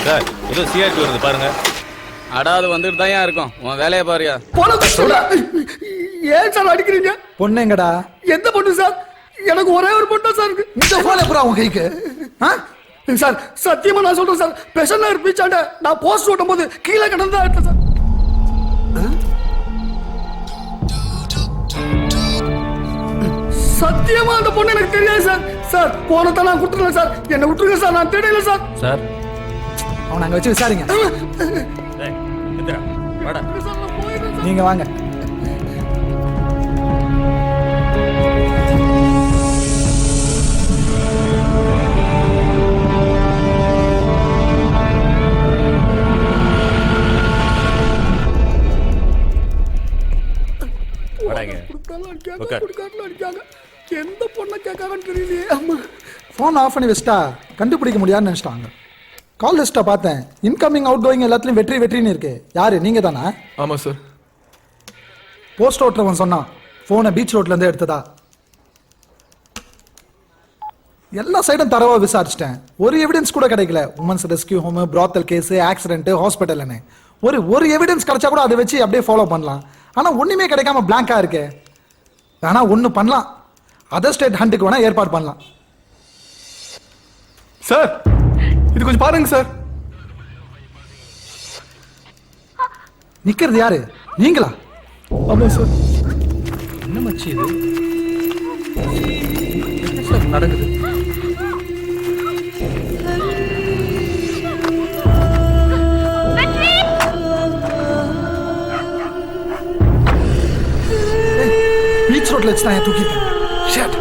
Sir ஏதோ CRT வருது பாருங்க. அடாது வந்துட்டு தான் இருக்கும். உன் வேலையை பாருயா. ஏன் சார் அடிக்கிறீங்க? பொண்ணு எங்கடா? எந்த பொண்ணு சார்? எனக்கு ஒரே ஒரு பொண்ணு சார் இருக்கு. இந்த போன் எப்படா உன் கைக்கு? சார் சத்தியமா நான் சொல்றேன் சார், பெஷன் பீச்சாண்ட நான் போஸ்ட் ஓட்டும் போது கீழே கிடந்தா எடுத்தேன் சார். சத்தியமா அந்த பொண்ணு எனக்கு தெரியாது சார். சார் போனதை நான் கொடுத்துருங்க சார், என்னை விட்டுருங்க சார், நான் தெரியல சார். சார் அவனை அங்க வச்சு விசாரிங்க. நீங்க வாங்க. எந்த பொண்ணை கேட்காங்கன்னு தெரியலையே. அம்மா ஃபோன் ஆஃப் பண்ணி வச்சிட்டா கண்டுபிடிக்க முடியாதுன்னு நினைச்சிட்டாங்க. கால் லிஸ்ட்டை பார்த்தேன், இன்கமிங் அவுட் கோயிங் எல்லாத்துலயும் வெற்றி வெற்றின்னு இருக்கு. யாரு நீங்க தானா? ஆமா சார். போஸ்ட் ஓட்டுறவன் சொன்னான் போனை பீச் ரோட்ல இருந்து எடுத்ததா. எல்லா சைடும் தரவா விசாரிச்சிட்டேன், ஒரு எவிடன்ஸ் கூட கிடைக்கல. Women's rescue home, brothel case, accident, ஹாஸ்பிட்டல்னு ஒரு எவிடன்ஸ் கிடைச்சா கூட அதை வச்சு அப்படியே ஃபாலோ பண்ணலாம். ஆனா ஒண்ணுமே கிடைக்காம பிளாங்கா இருக்கு. ஆனா ஒண்ணு பண்ணலாம், அதர் ஸ்டேட் ஹண்ட்டுக்கு வேணா ஏற்பாடு பண்ணலாம். சார் இது கொஞ்சம் பாருங்க சார். நிக்கிறது யாரு? நீங்களா? ஆமா சார். என்ன மச்சி இது? என்ன சார் நடக்குது? பீச் ரோட்ல வச்சு தான் தூக்கிட்டேன். ஷட்.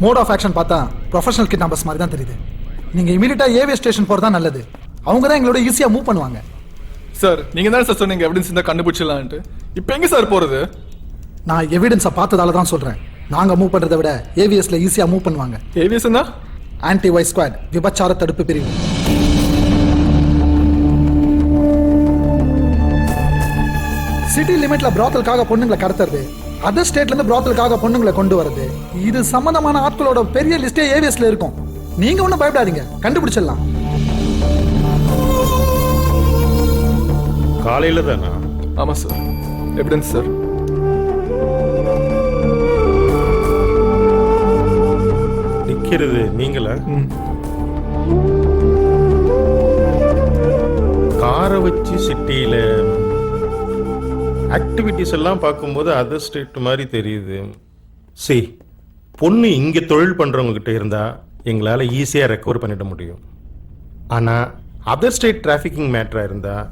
மோட் ஆஃப் ஆக்ஷன் பார்த்தா ப்ரொஃபஷனல் கிட்னாப்பர்ஸ் மாதிரி தான் தெரியுது. நீங்க இமீடியட்டா ஏவிஎஸ் ஸ்டேஷன் போறதா நல்லது. அவங்க தான் எங்களோட ஈஸியா மூவ் பண்ணுவாங்க. சார் நீங்க தான் சார் சொன்னீங்க எவிடன்ஸ் இருந்தா கண்டுபிடிச்சலாம்ட்டு. இப்போ எங்க சார் போறது? நான் எவிடன்ஸை பார்த்ததால தான் சொல்றேன். நாங்க மூவ் பண்றதை விட ஏவிஎஸ்ல ஈஸியா மூவ் பண்ணுவாங்க. ஏவிஎஸ்னா ஆன்டி வைஸ் ஸ்குவாட், விபச்சார தடுப்பு பிரிவு. சிட்டி லிமிட்ல பிராத்தலுக்காக பொண்ணுங்களை கடத்துறது, அதர் ஸ்டேட்ல இருந்து பிராத்தலுக்காக பொண்ணுங்களை கொண்டு வரது, இது சம்பந்தமான ஆட்களோட பெரிய லிஸ்டே ஏவிஎஸ்ல இருக்கும். நீங்க ஒன்றும் பயப்படாதீங்க, கண்டுபிடிச்சிடலாம். காலையில தானா? ஆமா சார். Evidence sir. நிக்கிறது நீங்களா? காரை வச்சு சிட்டியில ஆக்டிவிட்டிஸ் எல்லாம் பார்க்கும்போது அதர் ஸ்டேட் மாதிரி தெரியுது. சரி, பொண்ணு இங்கே தொழில் பண்ணுறவங்க கிட்ட இருந்தால் எங்களால் ஈஸியாக ரெக்கவர் பண்ணிட முடியும். ஆனால் அதர் ஸ்டேட் டிராஃபிக்கிங் மேட்டராக இருந்தால்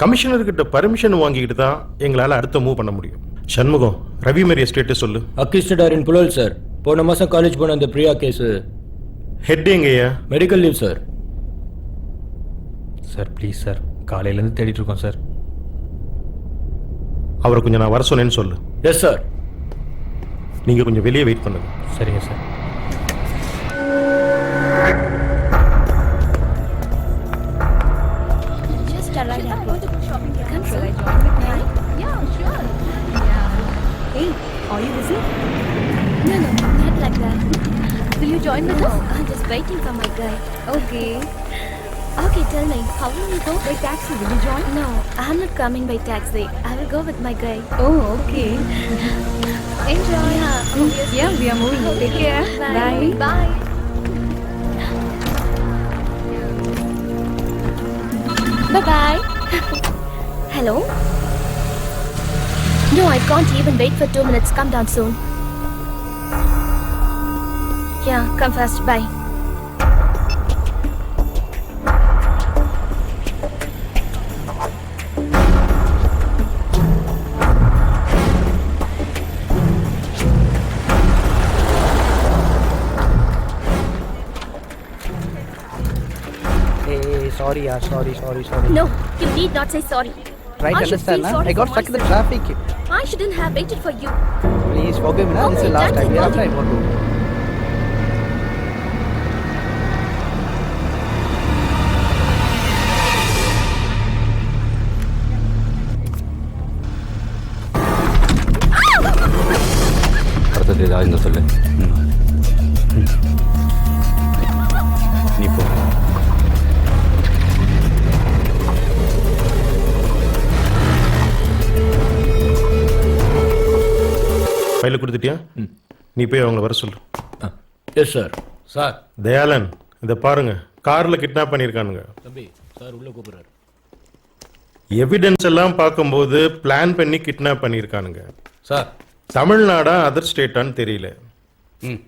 கமிஷனர்கிட்ட பர்மிஷன் வாங்கிக்கிட்டு தான் எங்களால் அடுத்த மூவ் பண்ண முடியும். சண்முகம், ரவி மேரிய ஸ்டேட்டஸ் சொல்லு. அக்யூஸ்டட் ஆர் இன் புலல் சார். போன மாதம் காலேஜ் போன அந்த பிரியா கேஸு. ஹெட் எங்கய்யா? Medical leave sir. Sir please sir, காலையிலேருந்து தேடிட்டு இருக்கோம் சார். அவரை கொஞ்சம் நான் வர சொன்னேன்னு சொல்லு. Yes sir. நீங்கள் கொஞ்சம் வெளியே வெயிட் பண்ணுங்க. சரிங்க sir. Just arrived at home. Come, shall I join with me? Yeah, sure. Yeah. Hey, are you busy? No, not like that. Will you join with us? I'm just waiting for my guy. Okay. Okay, tell me, how will you go? By taxi, will you join? No, I'm not coming by taxi. I will go with my guy. Oh, okay. Enjoy. Yeah, we are moving. Take care. Bye. Bye. Bye-bye. Hello? No, I can't even wait for 2 minutes. Come down soon. Yeah, come fast. Bye. sorry, yaar. Sorry. No, you need not say sorry. Try to I should understand, feel na? sorry I got for stuck in the myself. traffic. I shouldn't have waited for you. Please forgive me, na? This is the last Okay, time. that's After I it. won't do. அடுத்தது ஏதாவது இருந்தால் சொல்லு. நீ போ. ஃபைலை கொடுத்துட்டியா? நீ போய் அவங்கள வர சொல்லு. Yes sir. சார் தயாளன், இதை பாருங்க, கார்ல கிட்னாப் பண்ணியிருக்கானுங்க. தம்பி சார் உள்ளே கூப்பிடுறாரு. எவிடன்ஸ் எல்லாம் பார்க்கும்போது பிளான் பண்ணி கிட்னாப் பண்ணியிருக்கானுங்க. சார். தமிழ்நாடா அதர் ஸ்டேட்டான்னு தெரியல. ம்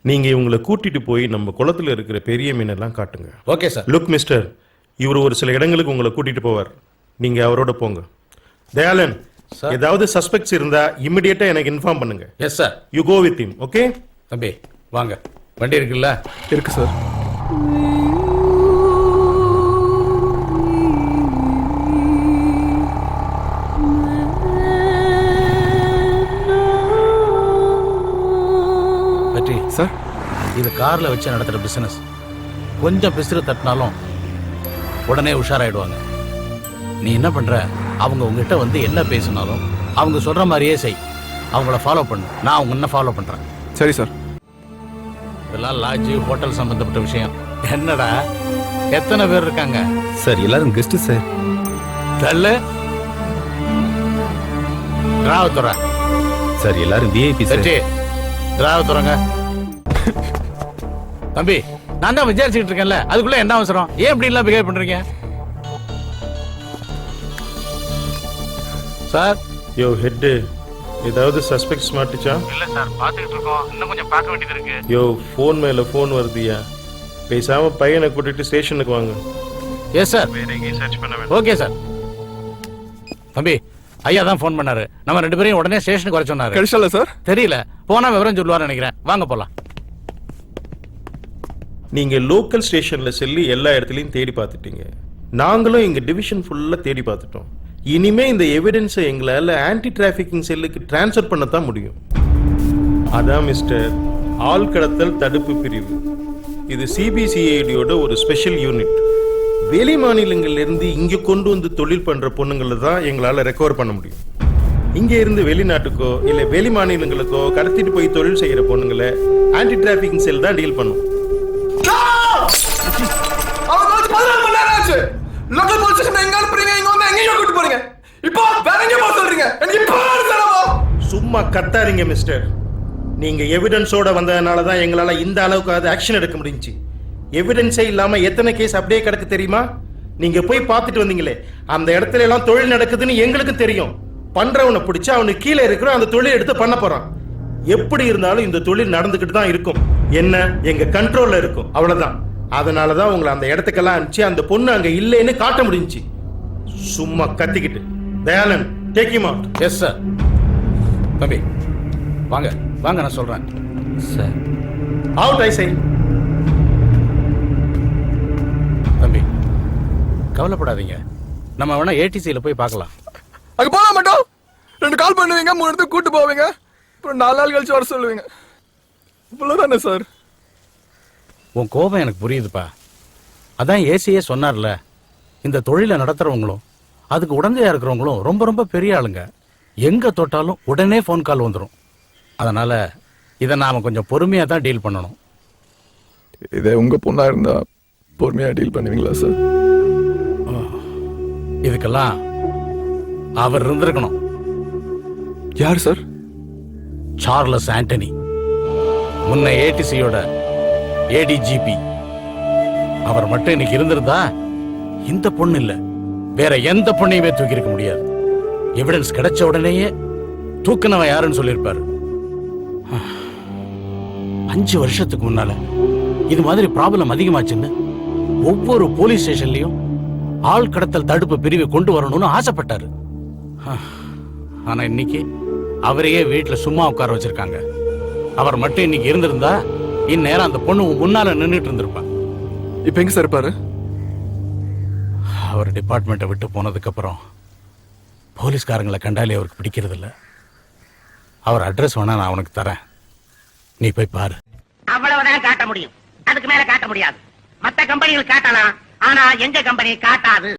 நீங்க இவங்களை கூட்டிட்டு போய் நம்ம குளத்துல இருக்கிற பெரிய மீனெல்லாம் காட்டுங்க. Okay sir. லுக் மிஸ்டர், இவர் ஒரு சில இடங்களுக்கு உங்களை கூட்டிட்டு போவார். நீங்க அவரோட போங்க. தயாளன், Sir. ஏதாவது சஸ்பெக்ட்ஸ் இருந்தா இமிடியேட்டா எனக்கு இன்ஃபார்ம் பண்ணுங்க. Yes sir. You go with him, okay? தம்பி வாங்க, வண்டி இருக்குல்ல? இருக்கு சார். பற்றி சார், இது கார்ல வச்சு நடத்துற பிசினஸ். கொஞ்சம் பிசிறு தட்டினாலும் உடனே உஷாராயிடுவாங்க. நீ என்ன பண்ற, அவங்க உங்ககிட்ட வந்து என்ன பேசினாலும் அவங்க சொல்ற மாதிரியே செய். அவங்கள ஃபாலோ பண்ணு. நான் அவங்க என்ன ஃபாலோ பண்றேன். சரி சார். இதெல்லாம் லாட்ஜ் ஹோட்டல் சம்பந்தப்பட்ட விஷயம். என்னடா எத்தனை பேர் இருக்காங்க? சார் எல்லாரும் கெஸ்ட் சார். தள்ளு டிராவ் துற. சார் எல்லாரும் விஐபி சார். சரி டிராவ் துறங்க. தம்பி நான் தான் விசாரிச்சுட்டு இருக்கேன்ல, அதுக்குள்ள என்ன அவசரம்? ஏன் இப்படி எல்லாம் பிஹேவ் பண்றீங்க? சார். யோ ஹெட், ஏதாவது சஸ்பெக்ட்ஸ் மாட்டுச்சா? இல்ல சார், பாத்துக்கிட்டு இருக்கோம். இன்னும் கொஞ்சம் பார்க்க வேண்டியது இருக்கு. யோ ஃபோன் மேல ஃபோன் வருதுயா. பேசாம பையனை கூட்டிட்டு ஸ்டேஷனுக்கு வாங்க. Yes sir. வேற எங்கேயும் சர்ச் பண்ண வேண்டாம். Okay sir. தம்பி ஐயா தான் ஃபோன் பண்ணாரு. நம்ம ரெண்டு பேரையும் உடனே ஸ்டேஷனுக்கு வர சொன்னாரு. கிடைச்சல சார்? தெரியல, போனா விவரம் சொல்லுவார் நினைக்கிறேன். வாங்க போலாம். நீங்க லோக்கல் ஸ்டேஷன்ல செல்லி எல்லா இடத்துலயும் தேடி பார்த்துட்டீங்க. நாங்களும் எங்க டிவிஷன் ஃபுல்லா தேடி பார்த்துட்டோம். இனிமே இந்த எவிடன்ஸை எங்களால ஆன்டி டிராஃபிக்கிங் செல்லுக்கு டிரான்ஸ்ஃபர் பண்ணத்தான் முடியும். அதான் மிஸ்டர், ஆள் கடத்தல் தடுப்பு பிரிவு. இது சிபிசிஐடியோட ஒரு ஸ்பெஷல் யூனிட். வெளி மாநிலங்கள்ல இருந்து இங்க கொண்டு வந்து தொழில் பண்ற பொண்ணுங்களை தான் எங்களால ரெக்கவர் பண்ண முடியும். இங்க இருந்து வெளிநாட்டுக்கோ இல்ல வெளி மாநிலங்களுக்கோ கடத்திட்டு போய் தொழில் செய்யற பொண்ணுங்களை ஆன்டி டிராஃபிக்கிங் செல் தான் டீல் பண்ணும். அவங்க வந்து 14 மணி நேரம் ஆச்சு. லோக்கல் போலீஸ் ஸ்டேஷன் எங்க அனுப்புறீங்க? இங்க வந்து எங்கேயோ கூட்டி போறீங்க. இப்போ வேற எங்க போக சொல்றீங்க? எனக்கு இப்போ தரவா? சும்மா கத்தாதீங்க மிஸ்டர். நீங்க எவிடன்ஸோட வந்ததனால தான் எங்களால இந்த அளவுக்கு ஆக்ஷன் எடுக்க முடிஞ்சுச்சு. எவிடன்ஸே இல்லாம எத்தனை கேஸ் அப்படியே கிடக்கு தெரியுமா? நீங்க போய் பார்த்துட்டு வந்தீங்களே, அந்த இடத்துல எல்லாம் தொழில் நடக்குதுன்னு எங்களுக்கு தெரியும். பண்றவனை பிடிச்சா அவனுக்கு கீழே இருக்கிற அந்த தொழில் எடுத்து பண்ண போறான். எப்படி இருந்தாலும் இந்த தொழில் நடந்துகிட்டு தான் இருக்கும். என்ன, எங்க கண்ட்ரோல்ல இருக்கும், அவ்வளவுதான். அதனாலதான் உங்களை அந்த இடத்துக்கெல்லாம் அனுப்பிச்சு அந்த பொண்ணு அங்க இல்லைன்னு காட்ட முடிஞ்சுச்சு. சும்மா கத்திக்கிட்டு. Dayalan, take him out. Yes sir. தம்பி வாங்க வாங்க, நான் சொல்றேன். சார் அவுட் ஐ சே. தம்பி கவலைப்படாதீங்க, நம்ம வேணா ஏடிசியில போய் பார்க்கலாம். அங்க போக மாட்டோம். 2 கால் பண்ணுவீங்க, 3 இடத்துக்கு கூட்டு போவீங்க, அப்புறம் 4 நாள் கழிச்சு வர சொல்லுவீங்க. இவ்வளவுதானே சார்? உன் கோபம் எனக்கு புரியுதுப்பா. அதான் ஏசியே சொன்னார்ல, இந்த தொழிலை நடத்துறவங்களும் அதுக்கு உடந்தையா இருக்கிறவங்களும் ரொம்ப ரொம்ப பெரிய ஆளுங்க. எங்க தொட்டாலும் உடனே ஃபோன் கால் வந்துடும். அதனால இதை நாம கொஞ்சம் பொறுமையா தான் டீல் பண்ணணும். இதே உங்க பொண்ணா இருந்தா பொறுமையா டீல் பண்ணுவீங்களா சார்? இதுக்கெல்லாம் அவர் இருந்திருக்கணும். யார் சார்? சார்லஸ் ஆண்டனி, முன்ன ஏடிசியோட ஏடிஜிபி. அவர் மட்டும் இன்னைக்கு இருந்திருந்தா இந்த பொண்ணு இல்ல, வேற எந்த பொண்ணையுமே தூக்கி இருக்க முடியாது. எவிடன்ஸ் கிடைச்ச உடனேயே தூக்குனவன் யாருன்னு சொல்லியிருப்பாரு. 5 வருஷத்துக்கு முன்னால இது மாதிரி ப்ராப்ளம் அதிகமாச்சுன்னு ஒவ்வொரு போலீஸ் ஸ்டேஷன்லயும் ஆள் கடத்தல் தடுப்பு பிரிவை கொண்டு வரணும்னு ஆசைப்பட்டாரு. ஆனா இன்னைக்கு அவரையே வீட்டுல சும்மா உட்கார வச்சிருக்காங்க. அவர் மட்டும் இன்னைக்கு இருந்திருந்தா இந்நேரம் அந்த பொண்ணு முன்னால நின்றுட்டு இருந்திருப்பா. இப்ப எங்க சார் இருப்பாரு? அவர் டிபார்ட்மெண்ட்டை விட்டு போனதுக்கப்புறம் போலீஸ்காரங்களை கண்டாலே அவருக்கு பிடிக்கிறது இல்ல. அவர் அட்ரஸ் வேணா நான் அவனுக்கு தரேன், நீ போய் பாரு. அவ்வளவுதான் காட்ட முடியும், அதுக்கு மேல காட்ட முடியாது. மத்த கம்பெனிகள் காட்டலாம், ஆனா எங்க கம்பெனி காட்டாது.